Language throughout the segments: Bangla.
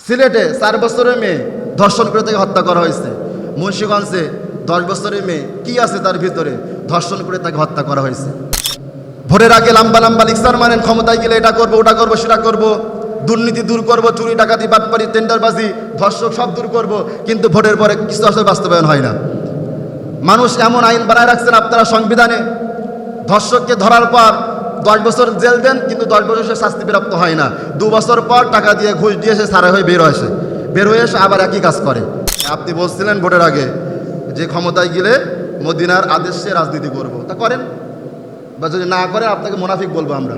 সিলেটে 4 বছরের মেয়ে ধর্ষণ করে তাকে হত্যা করা হয়েছে। মুন্সিগঞ্জে 10 বছরের মেয়ে, কি আছে তার ভিতরে, ধর্ষণ করে তাকে হত্যা করা হয়েছে। ভোটের আগে লম্বা লম্বা লিকচার মানেন, ক্ষমতায় গেলে এটা করবো, ওটা করবো, সেটা করবো, দুর্নীতি দূর করবো, চুরি ডাকাতি বাটপারি টেন্ডারবাজি ধর্ষক সব দূর করবো, কিন্তু ভোটের পরে কিছু আসলে বাস্তবায়ন হয় না। মানুষ এমন আইন বানায় রাখছেন আপনারা সংবিধানে, ধর্ষককে ধরার পর 10 বছর জেল দেন, কিন্তু 10 বছর সে শাস্তিপ্রাপ্ত হয় না। 2 বছর পর টাকা দিয়ে ঘুষ দিয়ে সে সারা হয়ে বের হয়ে এসে আবার একই কাজ করে। আপনি বলছিলেন ভোটের আগে যে ক্ষমতায় গেলে মদিনার আদেশে রাজনীতি করব, তা করেন, বা যদি না করেন আপনাকে মুনাফিক বলবো আমরা।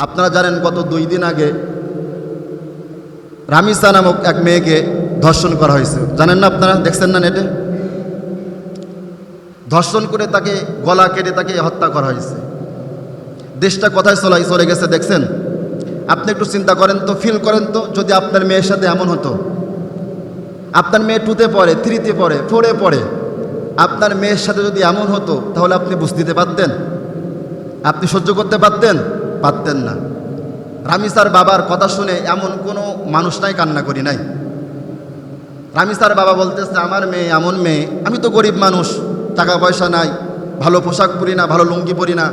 আপনারা জানেন গত 2 দিন আগে রামিসা নামক এক মেয়েকে ধর্ষণ করা হয়েছে, জানেন না আপনারা? দেখছেন না নেটে? ধর্ষণ করে তাকে গলা কেটে তাকে হত্যা করা হয়েছে। দেশটা কোথায় চলে গেছে দেখছেন? আপনি একটু চিন্তা করেন তো, ফিল করেন তো, যদি আপনার মেয়ের সাথে এমন হতো, আপনার মেয়ে 2তে পড়ে, 3তে পড়ে, 4এ পড়ে, আপনার মেয়ের সাথে যদি এমন হতো, তাহলে আপনি বুঝতে দিতে পারতেন? আপনি সহ্য করতে পারতেন? পারতেন না। রামিসার বাবার কথা শুনে এমন কোনো মানুষ নাই কান্না করি নাই। রামিসার বাবা বলতেছে, আমার মেয়ে এমন মেয়ে, আমি তো গরিব মানুষ, টাকা পয়সা নাই, ভালো পোশাক পরি না, ভালো লুঙ্গি পরি না,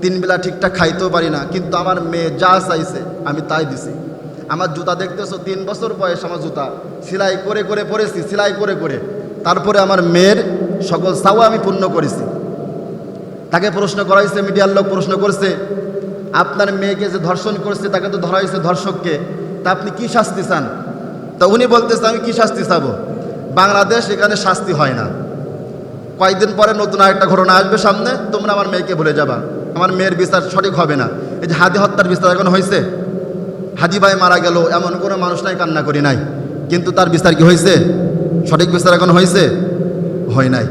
3 বেলা ঠিকঠাক খাইতেও পারি না, কিন্তু আমার মেয়ে যা চাইছে আমি তাই দিছি। আমার জুতা দেখতেছো, 3 বছর বয়স আমার জুতা, সেলাই করে করে পরেছি, সেলাই করে করে, তারপরে আমার মেয়ের সকল চাওয়া আমি পূর্ণ করেছি। তাকে প্রশ্ন করা হয়েছে, মিডিয়ার লোক প্রশ্ন করছে, আপনার মেয়েকে যে ধর্ষণ করছে তাকে তো ধরা হয়েছে ধর্ষককে, তা আপনি কি শাস্তি চান? তা উনি বলতেছে, আমি কি শাস্তি চাবো, বাংলাদেশ এখানে শাস্তি হয় না, কয়েকদিন পরে নতুন আরেকটা ঘটনা আসবে সামনে, তোমরা আমার মেয়েকে ভুলে যাবা, আমার মেয়ের বিচার সঠিক হবে না। এই যে হাদি হত্যার বিচার এখন হয়েছে, হাদি ভাই মারা গেল, এমন কোনো মানুষ নাই কান্না করি নাই, কিন্তু তার বিচার কি হয়েছে? সঠিক বিচার এখন হয়েছে? হয় নাই।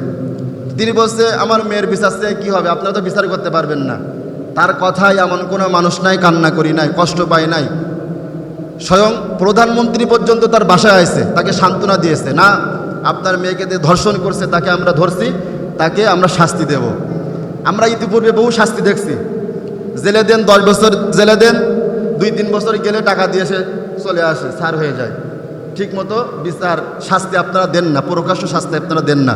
তিনি বলছে, আমার মেয়ের বিচার চেয়ে কী হবে, আপনারা তো বিচার করতে পারবেন না। তার কথায় এমন কোনো মানুষ নাই কান্না করি নাই, কষ্ট পাই নাই। স্বয়ং প্রধানমন্ত্রী পর্যন্ত তার বাসায় আসছে, তাকে সান্ত্বনা দিয়েছে, না আপনার মেয়েকে যে ধর্ষণ করছে তাকে আমরা ধরছি, তাকে আমরা শাস্তি দেব। আমরা ইতিপূর্বে বহু শাস্তি দেখছি, জেলে দেন, 10 বছর জেলে দেন, 2-3 বছর গেলে টাকা দিয়ে সে চলে আসে, ছাড় হয়ে যায়। ঠিক মতো বিচার শাস্তি আপনারা দেন না, প্রকাশ্য শাস্তি আপনারা দেন না।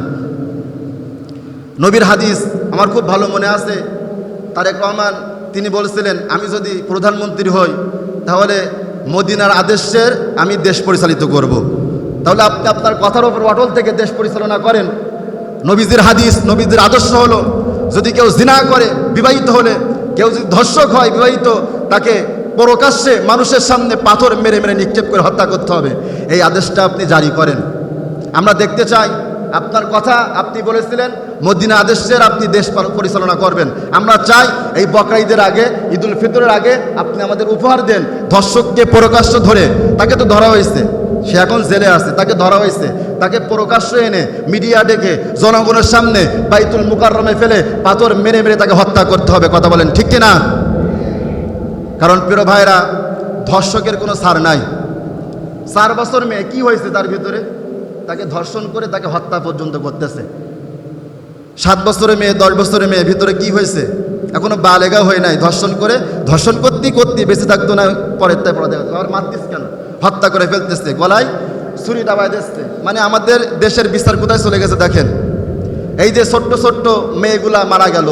নবীর হাদিস আমার খুব ভালো মনে আছে, তারেক রহমান তিনি বলছিলেন, আমি যদি প্রধানমন্ত্রী হই তাহলে মদিনার আদেশের আমি দেশ পরিচালিত করব। তাহলে আপনি আপনার কথার ওপর অটল থেকে দেশ পরিচালনা করেন। নবীজির হাদিস, নবীজির আদর্শ হলো, যদি কেউ জিনা করে বিবাহিত হলে, কেউ যদি ধর্ষক হয় বিবাহিত, তাকে প্রকাশ্যে মানুষের সামনে পাথর মেরে মেরে নিক্ষেপ করে হত্যা করতে হবে। এই আদেশটা আপনি জারি করেন। আমরা দেখতে চাই, আপনার কথা আপনি বলেছিলেন মদিনা আদেশের আপনি দেশ পরিচালনা করবেন। আমরা চাই এই বকরা ঈদের আগে, ঈদুল ফিতরের আগে আপনি আমাদের উপহার দেন। ধর্ষককে প্রকাশ্য ধরে, তাকে তো ধরা হয়েছে, সে এখন জেলে আছে, তাকে ধরা হয়েছে, তাকে প্রকাশ্য এনে মিডিয়া ডেকে জনগণের সামনে বাইতুল মুকাররমে ফেলে পাথর মেরে মেরে তাকে হত্যা করতে হবে। কথা বলেন ঠিক কিনা? কারণ প্রিয় ভাইরা, ধর্ষকের কোনো ছাড় নাই। 4 বছর মেয়ে, কি হয়েছে তার ভিতরে, তাকে ধর্ষণ করে তাকে হত্যা পর্যন্ত করতেছে। 7 বছরের মেয়ে, 10 বছরের মেয়ে, ভিতরে কি হয়েছে, এখনো বালেগা হয়ে নাই, ধর্ষণ করতে বেঁচে থাকতো না, পরের তাই পড়া দেখা আর মারতিস কেন, হত্যা করে ফেলতেছে, গলায় ছুরি ডাবাই দিচ্ছে। মানে আমাদের দেশের বিচার কোথায় চলে গেছে দেখেন। এই যে ছোট্ট ছোট্ট মেয়েগুলা মারা গেল,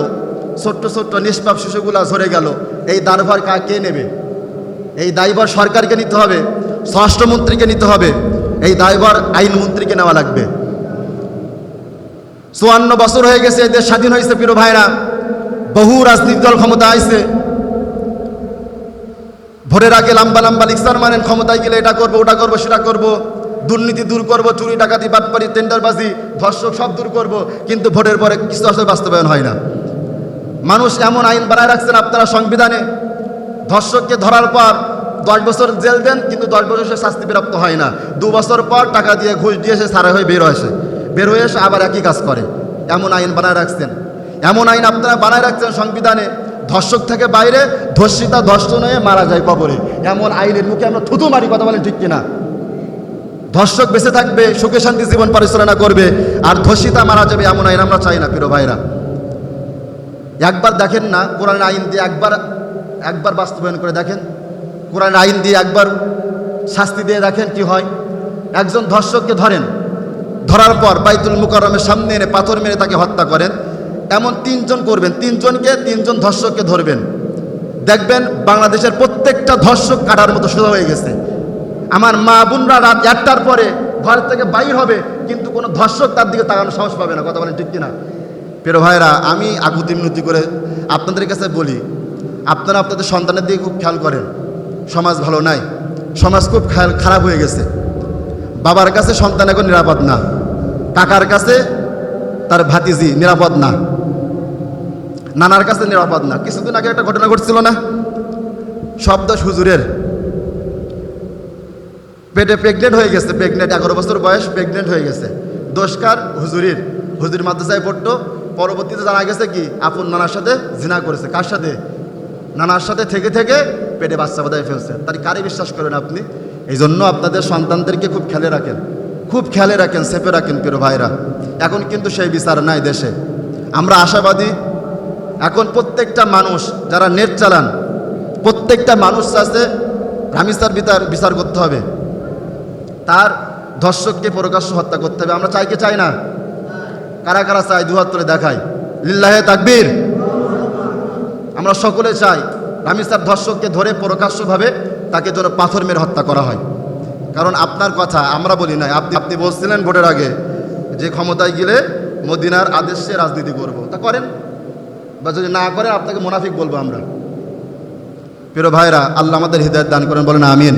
ছোট্ট ছোট্ট নিষ্পাপ শিশুগুলা ঝরে গেল, এই দায়ভার কে নেবে? এই দায়ভার সরকারকে নিতে হবে, স্বরাষ্ট্রমন্ত্রীকে নিতে হবে, এই দায়ভার আইনমন্ত্রীকে নেওয়া লাগবে। 54 বছর হয়ে গেছে এই দেশ স্বাধীন হয়েছে প্রিয় ভাইরা, বহু রাজনৈতিক দল ক্ষমতা আইছে, ভোটের আগে লম্বা লম্বা লিকচার মানেন, ক্ষমতায় গেলে এটা করবো, ওটা করবো, সেটা করবো, দুর্নীতি দূর করবো, চুরি ডাকাতি বাটপারি টেন্ডারবাজি ধর্ষক সব দূর করবো, কিন্তু ভোটের পরে কিছু আসলে বাস্তবায়ন হয় না। মানুষ এমন আইন বানায় রাখছেন আপনারা সংবিধানে, ধর্ষককে ধরার পর 10 বছর জেল দেন, কিন্তু 10 বছর সে শাস্তিপ্রাপ্ত হয় না। 2 বছর পর টাকা দিয়ে ঘুষ দিয়ে সে সারা হয়ে বের হয়ে এসে আবার একই কাজ করে। এমন আইন বানায় রাখছেন, এমন আইন আপনারা বানায় রাখছেন সংবিধানে, ধর্ষক থেকে বাইরে ধর্ষিতা ধর্ষণ হয়ে মারা যায় কবরে, এমন আইনের মুখে আমরা থুতু মারি। কথা বলেন ঠিক কিনা? ধর্ষক বেঁচে থাকবে, সুখে শান্তি জীবন পরিচালনা করবে, আর ধর্ষিতা মারা যাবে, এমন আইন আমরা চাই না প্রিয় ভাইরা। একবার দেখেন না, কোরআনের আইন দিয়ে একবার বাস্তবায়ন করে দেখেন, কোরআনের আইন দিয়ে একবার শাস্তি দিয়ে দেখেন কি হয়। একজন ধর্ষককে ধরেন, ধরার পর বাইতুল মুকাররমের সামনে এনে পাথর মেরে তাকে হত্যা করেন। এমন 3 জন করবেন, 3 জন ধর্ষককে ধরবেন, দেখবেন বাংলাদেশের প্রত্যেকটা ধর্ষক কাটার মতো সোজা হয়ে গেছে। আমার মা বোনরা রাত 1টার পরে ঘর থেকে বাইর হবে, কিন্তু কোনো ধর্ষক তার দিকে তাকানোর সাহস পাবে না। কথা বলেন ঠিক কিনা? প্রিয় ভাইরা, আমি আকুতি মিনতি করে আপনাদের কাছে বলি, আপনারা আপনাদের সন্তানের দিকে খুব খেয়াল করেন। সমাজ ভালো নাই, সমাজ খুব খারাপ হয়ে গেছে। বাবার কাছে সন্তান এখন নিরাপদ না, কাকার কাছে তার ভাতিজি নিরাপদ না, নানার কাছে নিরাপদ না। কিছুদিন আগে একটা ঘটনা ঘটছিল না, শব্দ হুজুরের পেটে প্রেগনেন্ট হয়ে গেছে, 11 বছর বয়স, প্রেগনেন্ট হয়ে গেছে। দোষকার হুজুর মাদ্রাসায় পড়তো। পরবর্তীতে জানা গেছে কি আপন নানার সাথে জিনা করেছে। কার সাথে? নানার সাথে থেকে থেকে পেটে বাচ্চা বাঁধায় ফেলছে। তার কারে বিশ্বাস করেন আপনি? এই জন্য আপনাদের সন্তানদেরকে খুব খেয়ালে রাখেন, খুব খেয়ালে রাখেন, সেপে রাখেন প্রিয় ভাইরা। এখন কিন্তু সেই বিচার নাই দেশে। আমরা আশাবাদী, এখন প্রত্যেকটা মানুষ যারা নেট চালান, প্রত্যেকটা মানুষ চাচ্ছে রামিসার বিচার করতে হবে, তার ধর্ষককে প্রকাশ্য হত্যা করতে হবে। আমরা চাই কি চাই না? কারা কারা চাই? দুহাত তুলে দেখাই। লিল্লাহে তাকবীর। আমরা সকলে চাই রামিসার ধর্ষককে ধরে প্রকাশ্যভাবে তাকে যেন পাথর মেরে হত্যা করা হয়। কারণ আপনার কথা আমরা বলি নাই, আপনি বলছিলেন ভোটের আগে যে ক্ষমতায় গেলে মদিনার আদেশে রাজনীতি করব। তা করেন, বা যদি না করেন আপনাকে মুনাফিক বলবো আমরা। প্রিয় ভাইরা, আল্লাহ আমাদের হৃদায়াত দান করেন, বলেন আমিন।